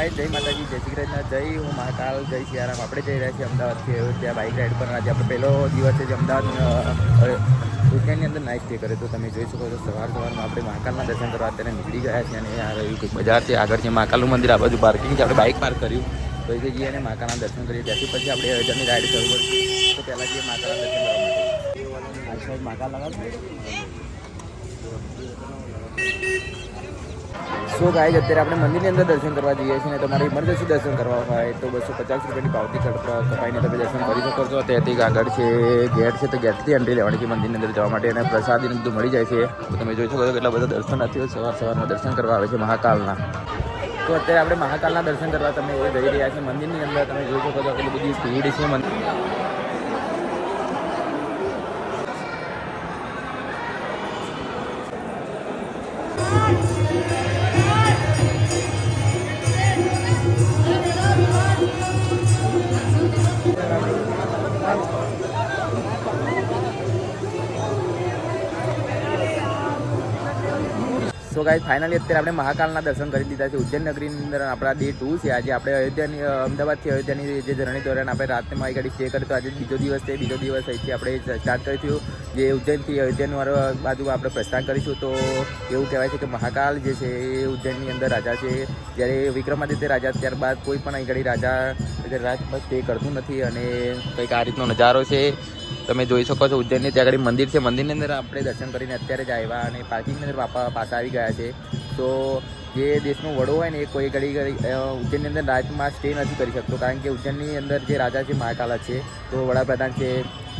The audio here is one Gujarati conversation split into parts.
ગાય જય માતાજી, જય શ્રી કૃષ્ણ, જય હું મહાકાલ, જય સિયારામ. આપણે જઈ રહ્યા છીએ અમદાવાદથી અયોધ્યા બાઇક રાઇડ પર. આજે આપણે પહેલો દિવસ છે જે અમદાવાદ ઉદ્યાનની અંદર નાઇટ સ્ટે કર્યો. તો તમે જોઈ શકો છો સવારમાં આપણે મહાકાલના દર્શન કરવા અત્યારે નીકળી ગયા છીએ. અને આ રહ્યું કંઈક બજાર છે, આગળ છે મહાકાલનું મંદિર, આ બાજુ પાર્કિંગ છે. આપણે બાઇક પાર્ક કર્યું તો એ જઈએ અને મહાકાલના દર્શન કરીએ. ત્યાંથી પછી આપણે અયોધ્યાની રાઇડ શરૂ કરીશું. તો પહેલાં જઈએ મહાકાલના દર્શન કરવા માટે. મહાકાલ લગાવ સો ગાઈઝ, અત્યારે આપણે મંદિરની અંદર દર્શન કરવા જઈએ છીએ. અને તમારે ઇમરજન્સી દર્શન કરવા હોય તો 250 રૂપિયાની પાવતી કપાઈને તમે દર્શન કરી શકો છો. ત્યાંથી આગળ છે ગેટ છે, તો ગેટથી એન્ટ્રી લેવાની છે મંદિરની અંદર જવા માટે. અને પ્રસાદીને બધું મળી જાય છે. તો તમે જોઈ શકો છો કેટલા બધા દર્શનાર્થીઓ સવારમાં દર્શન કરવા આવે છે મહાકાલના. તો અત્યારે આપણે મહાકાલના દર્શન કરવા તમે જઈ રહ્યા છીએ મંદિરની અંદર. તમે જોઈ શકો છો કેટલી બધી ભીડ છે મંદિર. સો ગાઈઝ, ફાઇનલી અત્યારે આપણે મહાકાલના દર્શન કરી દીધા છે ઉજ્જૈન નગરીની અંદર. આપણા ડે 2 છે આજે. આપણે અયોધ્યાની અમદાવાદથી અયોધ્યાની જે જર્ની દોરાન આપણે રાતમાં મારી ગાડી સ્ટે કરી. તો આજે બીજો દિવસ છે. બીજો દિવસ અહીંથી આપણે સ્ટાર્ટ કરીશું જે ઉજ્જૈનથી અયોધ્યાનું બાજુ આપણે પ્રસ્થાન કરીશું. તો એવું કહેવાય છે કે મહાકાલ જે છે એ ઉજ્જૈનની અંદર રાજા છે. જ્યારે વિક્રમાદિત્ય રાજા ત્યારબાદ કોઈ પણ અહીં ગાડી રાજા રાત પર સ્ટે કરતું નથી. અને કંઈક આ રીતનો નજારો છે તમે જોઈ શકો છો. ઉજ્જૈનની ત્યાં આગળ મંદિર છે. મંદિરની અંદર આપણે દર્શન કરીને અત્યારે જ આવ્યા અને પાર્કિંગની અંદર પાછા આવી ગયા છે. તો જે દેશનો વડો હોય ને એ કોઈ ઘડી ઉજ્જૈનની અંદર રાતમાં સ્ટે નથી કરી શકતો, કારણ કે ઉજ્જૈનની અંદર જે રાજા છે મહાકાલ છે. તો વડાપ્રધાન છે,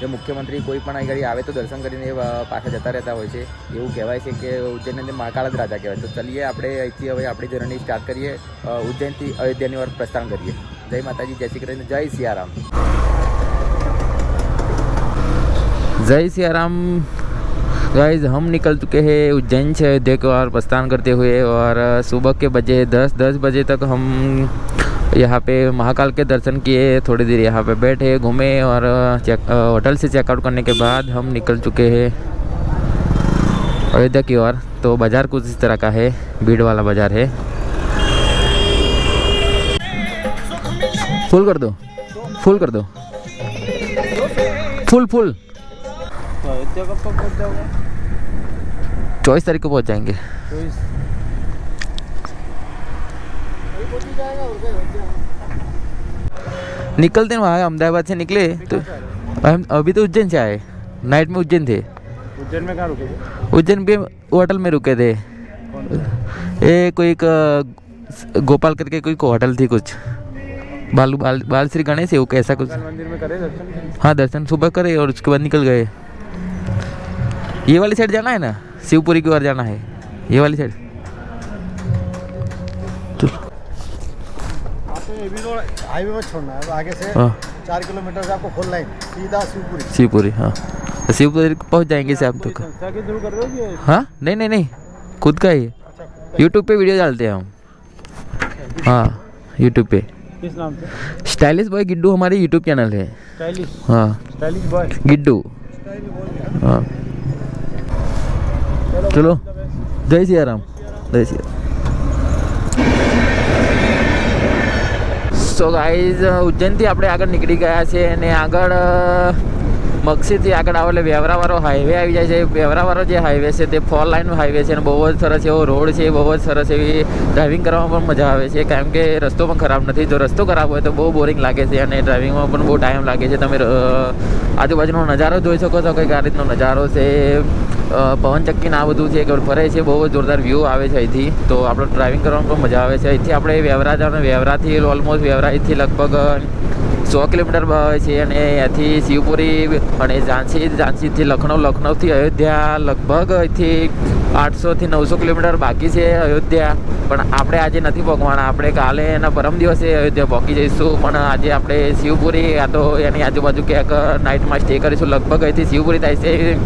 જે મુખ્યમંત્રી કોઈ પણ અહીં ઘડી આવે તો દર્શન કરીને પાછા જતા રહેતા હોય છે. એવું કહેવાય છે કે ઉજ્જૈનની અંદર મહાકાલ જ રાજા કહેવાય. તો ચલીએ આપણે અહીંથી હવે આપણી જર્ની સ્ટાર્ટ કરીએ. ઉજ્જૈનથી અયોધ્યાની ઓર પ્રસ્થાન કરીએ. જય માતાજી, જય શ્રી કૃષ્ણ, જય સિયારામ. जय सियाराम गाइज, हम निकल चुके हैं उज्जैन से अयोध्या की ओर प्रस्थान करते हुए. और सुबह के बजे 10 बजे तक हम यहाँ पे महाकाल के दर्शन किए. थोड़ी देर यहाँ पे बैठे, घूमे और होटल से चेकआउट करने के बाद हम निकल चुके हैं अयोध्या की ओर. तो बाज़ार कुछ इस तरह का है, भीड़ वाला बाज़ार है. फुल कर दो, फुल कर दो, फुल फुल. तो अयोध्या कब तक पहुँच जाओगे? 24 तारीख को पहुँच जाएंगे. 24 निकलते हैं वहाँ अहमदाबाद से निकले तो हम अभी तो उज्जैन से आए. नाइट में उज्जैन थे. उज्जैन में कहाँ रुके थे? उज्जैन पे होटल में रुके थे. ये कोई एक गोपाल करके कोई होटल थी कुछ, बाल श्री गणेश है वो कैसा कुछ. मंदिर में करे दर्शन? हाँ, दर्शन सुबह करे और उसके बाद निकल गए. ये वाली साइड जाना है ना, शिवपुरी की ओर जाना है, ये वाली साइड. आपको ये भी रोड हाईवे पर छोड़ना है. आगे से 4 किलोमीटर से आपको फुल लाइन सीधा शिवपुरी. शिवपुरी, हाँ. तो शिवपुरी पहुँच जाएंगे शाम तक. संस्था के थ्रू कर रहे हो कि? हाँ, नहीं नहीं नहीं, खुद का ही. यूट्यूब पे वीडियो डालते हैं हम. हाँ, यूट्यूब पे. किस नाम से? स्टाइलिश बॉय गिड्डू हमारी यूट्यूब चैनल है. स्टाइलिश? हाँ, स्टाइलिश बॉय गिड्डू. हाँ, चलो, जय सियाराम, जय सियाराम. સો ગાઈઝ, ઉજ્જૈનથી આપણે આગળ નીકળી ગયા છે અને આગળ મક્ષીથી આગળ આવે એટલે વેવરાવાળો હાઈવે આવી જાય છે. વેવરાવાળો જે હાઈવે છે તે 4 લાઇન હાઈવે છે અને બહુ જ સરસ એવો રોડ છે. બહુ જ સરસ એવી ડ્રાઇવિંગ કરવામાં પણ મજા આવે છે, કારણ કે રસ્તો પણ ખરાબ નથી. જો રસ્તો ખરાબ હોય તો બહુ બોરિંગ લાગે છે અને ડ્રાઇવિંગમાં પણ બહુ ટાઈમ લાગે છે. તમે આજુબાજુનો નજારો જોઈ શકો છો, કંઈક આ રીતનો નજારો છે. પવનચક્કીને આ બધું છે કે ફરે છે, બહુ જ જોરદાર વ્યૂ આવે છે અહીંથી. તો આપણે ડ્રાઇવિંગ કરવામાં પણ મજા આવે છે. અહીંથી આપણે વેવરા જવાનું, વેવરાથી ઓલમોસ્ટ વેવરાથી લગભગ 100 કિલોમીટર છે. અને અહીંયાથી શિવપુરી અને ઝાંસીથી લખનૌથી અયોધ્યા લગભગ અહીંથી 800થી 900 કિલોમીટર બાકી છે અયોધ્યા. પણ આપણે આજે નથી પહોંચવાના. આપણે કાલે એના પરમ દિવસે અયોધ્યા પહોંચી જઈશું. પણ આજે આપણે શિવપુરી યા તો એની આજુબાજુ ક્યાંક નાઇટમાં સ્ટે કરીશું. લગભગ અહીંથી શિવપુરી થાય છે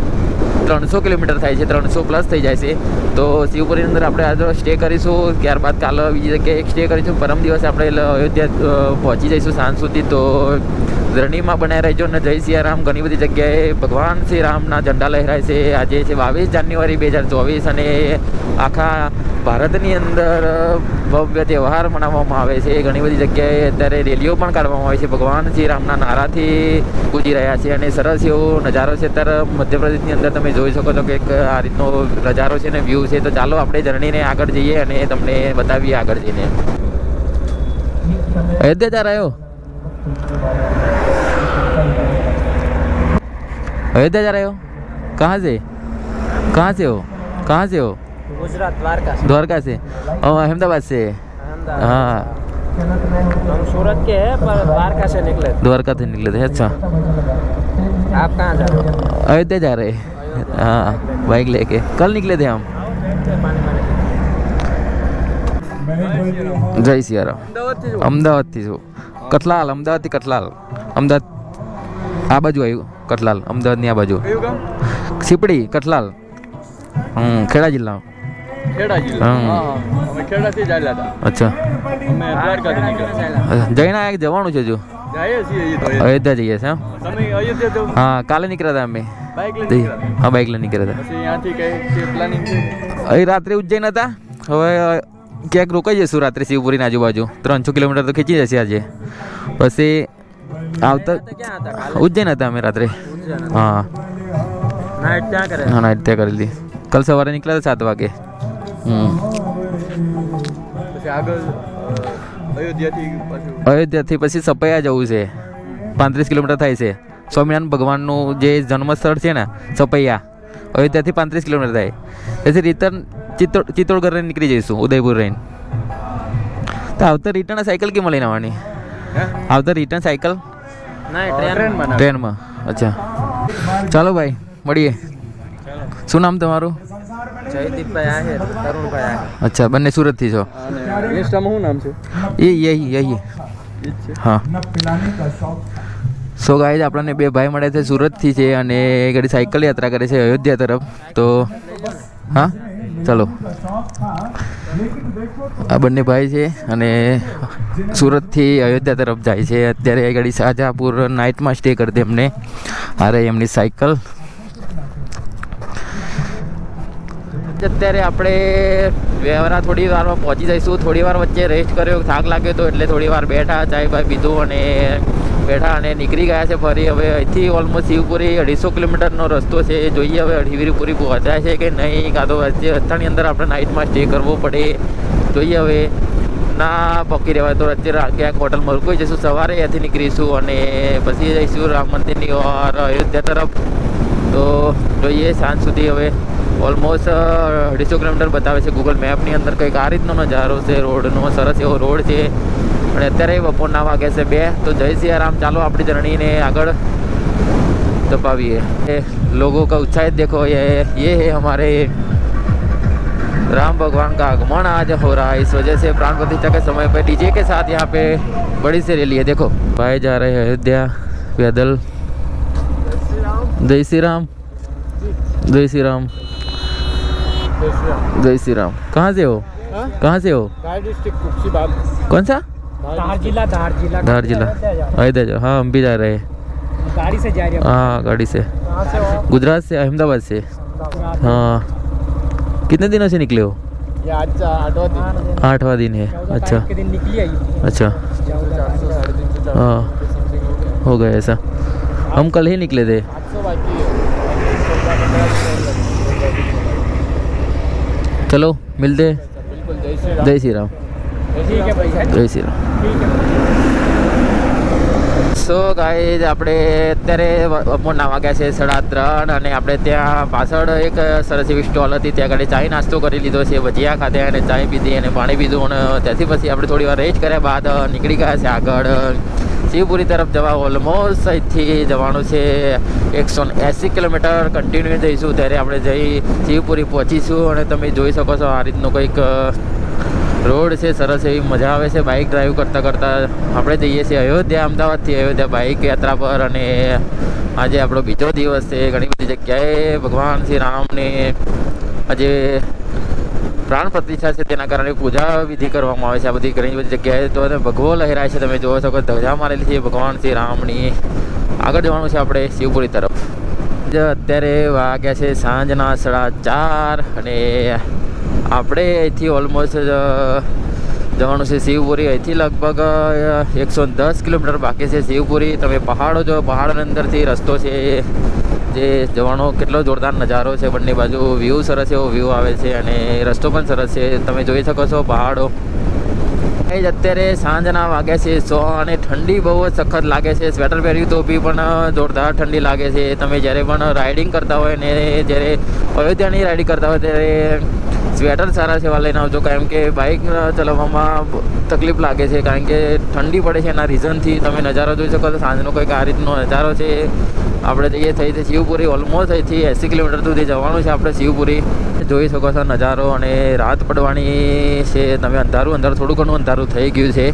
300 કિલોમીટર થાય છે, 300 પ્લસ થઈ જાય છે. તો શિવપુરીની અંદર આપણે આજે સ્ટે કરીશું. ત્યારબાદ કાલે બીજી જગ્યાએ સ્ટે કરીશું. પરમ દિવસે આપણે અયોધ્યા પહોંચી જઈશું સાંજ સુધી. તો જર્નીમાં બનાવી રહેજો ને જય સિયારામ. ઘણી બધી જગ્યાએ ભગવાન શ્રી રામના ઝંડા લહેરાય છે. આજે છે 22 જાન્યુઆરી 2024 અને આખા ભારતની અંદર ભવ્ય તહેવાર મનાવવામાં આવે છે. ઘણી બધી જગ્યાએ અત્યારે રેલીઓ પણ કાઢવામાં આવે છે. ભગવાન શ્રી રામના નારાથી ગુંજી રહ્યા છે અને સરસ એવો નજારો છે. અત્યારે મધ્યપ્રદેશની અંદર તમે જોઈ શકો છો કે એક આ રીતનો નજારો છે ને વ્યૂ છે. તો ચાલો આપણે જર્નીને આગળ જઈએ અને તમને બતાવીએ આગળ જઈને. अयोध्या जा रहे हो? अयोध्या जा रहे हो? कहाँ से हो? कहाँ से हो? गुजरात द्वारका से अहमदाबाद से. हाँ हम सूरत के हैं पर द्वारका से निकले थे। द्वारका से निकले थे. अच्छा आप कहाँ जा रहे हो? अयोध्या जा रहे. हाँ बाइक लेके कल निकले थे हम. જય સિયારામ. અમદાવાદથી છું. કઠલાલ. અમદાવાદથી કઠલાલ. અમદાવાદ આ બાજુ આવ્યું. કઠલાલ અમદાવાદની આ બાજુ. સીપડી કઠલાલ. ખેડા જિલ્લા. અચ્છા જઈને આ જવાનું છે હજુ. અયોધ્યા જઈએ છે. હા કાલે નીકળ્યા હતા અમે. હા બાઇક લઈને નીકળ્યા હતા. અહીં રાત્રે ઉજ્જૈન હતા. હવે ક્યાંક રોકાઈ જઈશું રાત્રે શિવપુરીની આજુબાજુ. 300 કિલોમીટર તો ખેંચી જશે આજે. પછી આવતા ઉજ્જૈન હતા અમે રાત્રે. હા नाइट क्या करें? હા નાઇટ ત્યાં કરેલી. કાલ સવારે નીકળ્યા હતા 7 વાગે. અયોધ્યાથી પછી સપૈયા જવું છે. 35 કિલોમીટર થાય છે. સ્વામિનારાયણ ભગવાનનું જે જન્મસ્થળ છે ને સપૈયા, અયોધ્યાથી 35 કિલોમીટર થાય. તેથી રિટર્ન ચિત્તોડગઢ રહીને નીકળી જઈશું, ઉદયપુર રહીને. તો આવતા રિટર્ન સાયકલ કેમ લઈને આવવાની? આવતા રિટર્ન સાયકલ ટ્રેનમાં. અચ્છા ચાલો ભાઈ મળીએ. શું નામ તમારું? જયદીપભાઈ આહિર, તરુણભાઈ આહિર. અચ્છા બંને સુરતથી છો? ઇન્સ્ટામાં શું નામ છે? યહી હા. સો ગાઈઝ આપણને 2 ભાઈ મળે છે, સુરતથી છે અને એ ઘડી સાયકલ યાત્રા કરે છે અયોધ્યા તરફ. તો હા ચાલો. આ બંને ભાઈ છે અને સુરતથી અયોધ્યા તરફ જાય છે. અત્યારે એ ઘડી શાહજહાંપુર નાઇટમાં સ્ટે કરતી એમને. અરે એમની સાયકલ. અત્યારે આપણે વેવરા થોડી વારમાં પહોંચી જઈશું. થોડી વાર વચ્ચે રેસ્ટ કર્યો, થાક લાગ્યો તો એટલે થોડી વાર બેઠા, ચાય બાય પીધું અને બેઠા અને નીકળી ગયા છે ફરી. હવે અહીંથી ઓલમોસ્ટ શિવપુરી 250 કિલોમીટરનો રસ્તો છે. જોઈએ હવે શિવપુરી પહોંચાય છે કે નહીં, કાં તો વચ્ચે રસ્તાની અંદર આપણે નાઇટમાં સ્ટે કરવો પડે. જોઈએ હવે. ના પકી રહેવાય તો વચ્ચે ક્યાંક હોટલમાં રોકાઈ જઈશું. સવારે અહીંયાથી નીકળીશું અને પછી જઈશું રામ મંદિરની ઓર અયોધ્યા તરફ. તો જોઈએ સાંજ સુધી. હવે ઓલમોસ્ટ 250 કિલોમીટર બતાવે છે ગૂગલ મેપની અંદર. કંઈક આ રીતનો નજારો છે રોડનો. સરસ એવો રોડ છે અને અત્યારે બપોરના વાગ્યા છે 2. તો જય સિયારામ. ચાલો આપણી જર્નીને આગળ દબાવીએ. लोगों का उत्साहित देखो, ये है हमारे राम भगवान का आगमन आज हो रहा है. इस वजह से प्राण प्रतिष्ठा के समय पे डीजे के साथ यहाँ पे बड़ी से रैली है. देखो भाई जा रहे हैं अयोध्या पैदल. जय श्री राम. जय श्री राम. जय श्री राम. कहाँ से हो? कहाँ से हो? डिस्ट्रिक्ट कुर्सीबाग. कौन सा? धार जिला. धार जिला. अयोध्या जाओ. हाँ हम भी जा रहे हैं. गाड़ी से जा रहे हो? हाँ गाड़ी से. कहाँ से हो? गुजरात से, अहमदाबाद से. हाँ कितने दिनों से निकले हो? ये आज 8वां दिन है. अच्छा के दिन निकली आई. अच्छा हाँ हो गया ऐसा. हम कल ही निकले थे. चलो मिलते हैं. जय श्री राम. ठीक है भाई. જય શ્રી રામ. સો ગાઈઝ આપણે અત્યારે બપોરના વાગ્યા છે 3:30 અને આપણે ત્યાં પાછળ એક સરસ એવી સ્ટોલ હતી. ત્યાં આગળ ચાય નાસ્તો કરી લીધો છે, ભજીયા ખાધા અને ચાય પીધી અને પાણી પીધું. અને ત્યાંથી પછી આપણે થોડી વાર રેસ્ટ કર્યા બાદ નીકળી ગયા છે આગળ શિવપુરી તરફ જવા. ઓલમોસ્ટ અહીંથી જવાનું છે 180 કિલોમીટર કન્ટિન્યુ જઈશું. ત્યારે આપણે જઈ શિવપુરી પહોંચીશું અને તમે જોઈ શકો છો આ રીતનું કંઈક રોડ છે. સરસ એવી મજા આવે છે બાઇક ડ્રાઈવ કરતાં કરતાં. આપણે જઈએ છીએ અયોધ્યા, અમદાવાદથી અયોધ્યા બાઇક યાત્રા પર. અને આજે આપણો બીજો દિવસ છે. ઘણી બધી જગ્યાએ ભગવાન શ્રી રામને આજે પ્રાણ પ્રતિષ્ઠા છે તેના કારણે પૂજા વિધિ કરવામાં આવે છે આ બધી ઘણી બધી જગ્યાએ. તો ભગવો લહેરાય છે, તમે જોઈ શકો ધજા મારેલી છે ભગવાન શ્રી રામની. આગળ જવાનું છે આપણે શિવપુરી તરફ. અત્યારે વાગ્યા છે સાંજના 4:30 અને આપણે અહીંથી ઓલમોસ્ટ જવાનું છે શિવપુરી. અહીંથી લગભગ 110 કિલોમીટર બાકી છે શિવપુરી. તમે પહાડો જો, પહાડની અંદરથી રસ્તો છે જે જવાનો કેટલો જોરદાર નજારો છે. બંને બાજુ વ્યૂ સરસ એવો વ્યૂ આવે છે અને રસ્તો પણ સરસ છે, તમે જોઈ શકો છો પહાડો. એ જ અત્યારે સાંજના વાગ્યા છે 100 અને ઠંડી બહુ જ સખત લાગે છે. સ્વેટર પહેર્યું તો બી પણ જોરદાર ઠંડી લાગે છે. તમે જ્યારે પણ રાઇડિંગ કરતા હોય ને જ્યારે અયોધ્યાની રાઇડિંગ કરતા હોય ત્યારે સ્વેટર સારા છે એવા લઈને આવજો, કારણ કે બાઇક ચલાવવામાં તકલીફ લાગે છે, કારણ કે ઠંડી પડે છે. એના રીઝનથી તમે નજારો જોઈ શકો છો. સાંજનો કંઈક આ રીતનો નજારો છે. આપણે જઈએ થઈ છે શિવપુરી. ઓલમોસ્ટ અહીંથી 80 કિલોમીટર સુધી જવાનું છે આપણે શિવપુરી. જોઈ શકો છો નજારો અને રાત પડવાની છે. તમે અંધારું થોડું ઘણું અંધારું થઈ ગયું છે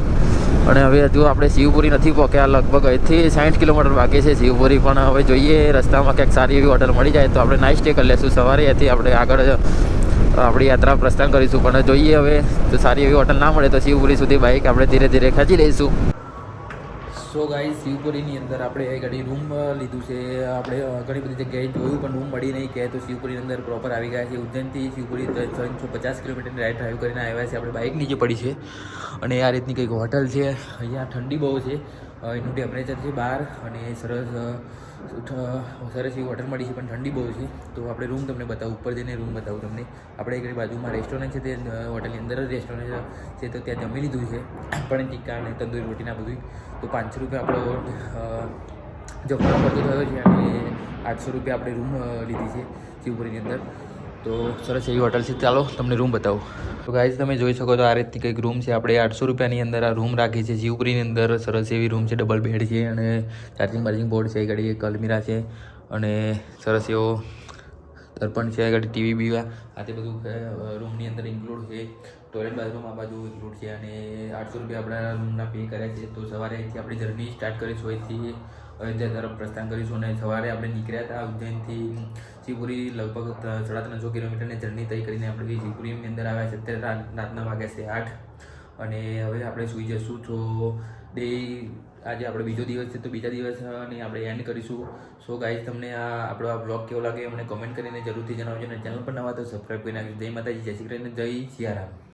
અને હવે હજુ આપણે શિવપુરી નથી પહોંચ્યા. લગભગ અહીંથી 60 કિલોમીટર બાકી છે શિવપુરી. પણ હવે જોઈએ રસ્તામાં ક્યાંક સારી એવી હોટલ મળી જાય તો આપણે નાઇટ સ્ટે કરી લઈશું. સવારે અહીંથી આપણે આગળ આપણી યાત્રા પ્રસ્થાન કરીશું. પણ જોઈએ હવે તો સારી એવી હોટલ ના મળે તો શિવપુરી સુધી બાઇક આપણે ધીરે ધીરે ખેંચી લઈશું. સો ગાઈસ, શિવપુરીની અંદર આપણે ઘણી રૂમ લીધું છે. આપણે ઘણી બધી જગ્યાએ જોયું પણ રૂમ મળી નહીં કે, તો શિવપુરીની અંદર પ્રોપર આવી ગયા છે. ઉજ્જૈનથી શિવપુરી 350 કિલોમીટરની રાઈડ ડ્રાઈવ કરીને આવ્યા છે. આપણે બાઇક નીચે પડી છે અને આ રીતની કંઈક હોટલ છે. અહીંયા ઠંડી બહુ છે, એનું ટેમ્પરેચર છે 12 અને સરસ એવી હોટલ મળી છે પણ ઠંડી બહુ છે. તો આપણે રૂમ તમને બતાવું, ઉપર જઈને રૂમ બતાવું તમને. આપણે એક બાજુમાં રેસ્ટોરન્ટ છે, તે હોટલની અંદર જ રેસ્ટોરન્ટ છે, તો ત્યાં જમી લીધું છે પણ ટીકા અને તંદૂરી રોટીના બધું. તો 500 રૂપિયા આપણો જમવાનો ખર્ચો થયો છે અને 800 રૂપિયા આપણે રૂમ લીધી છે શિવપુરીની અંદર. તો સરસ એવી હોટલ છે. ચાલો તમને રૂમ બતાવું. તો ગાઈઝ, તમે જોઈ શકો તો આ રીતની કંઈક રૂમ છે. આપણે 800 રૂપિયાની અંદર આ રૂમ રાખી છે શિવપુરીની અંદર. સરસ એવી રૂમ છે, ડબલ બેડ છે અને ચાર્જિંગ બોર્ડ છે, ઘડી એક અલમીરા છે અને સરસ એવો દર્પણ છે, ઘડી ટીવી બીવા આ તે બધું રૂમની અંદર ઇન્ક્લુડ છે. ટોયલેટ બાથરૂમ આ બાજુ ઇન્ક્લુડ છે અને 800 રૂપિયા આપણા રૂમના પે કર્યા છે. તો સવારે અહીંથી આપણી જર્ની સ્ટાર્ટ કરીશું. અહીંથી અયોધ્યા તરફ પ્રસ્થાન કરીશું અને સવારે આપણે નીકળ્યા હતા ઉજ્જૈનથી શિવપુરી. લગભગ 350 કિલોમીટરની જર્ની તય કરીને આપણે શિવપુરીની અંદર આવ્યા છે. અત્યારે રાતના વાગ્યા છે 8 અને હવે આપણે સૂઈ જઈશું. તો આજે આપણે બીજો દિવસ છે, તો બીજા દિવસની આપણે એન્ડ કરીશું. સો ગાઈઝ, તમને આપણો આ બ્લોગ કેવો લાગે અમને કોમેન્ટ કરીને જરૂરથી જણાવજો અને ચેનલ પર નવા તો સબસ્ક્રાઈબ કરી નાખજો. જય માતાજી, જય શ્રી કૃષ્ણ, જય સિયારામ.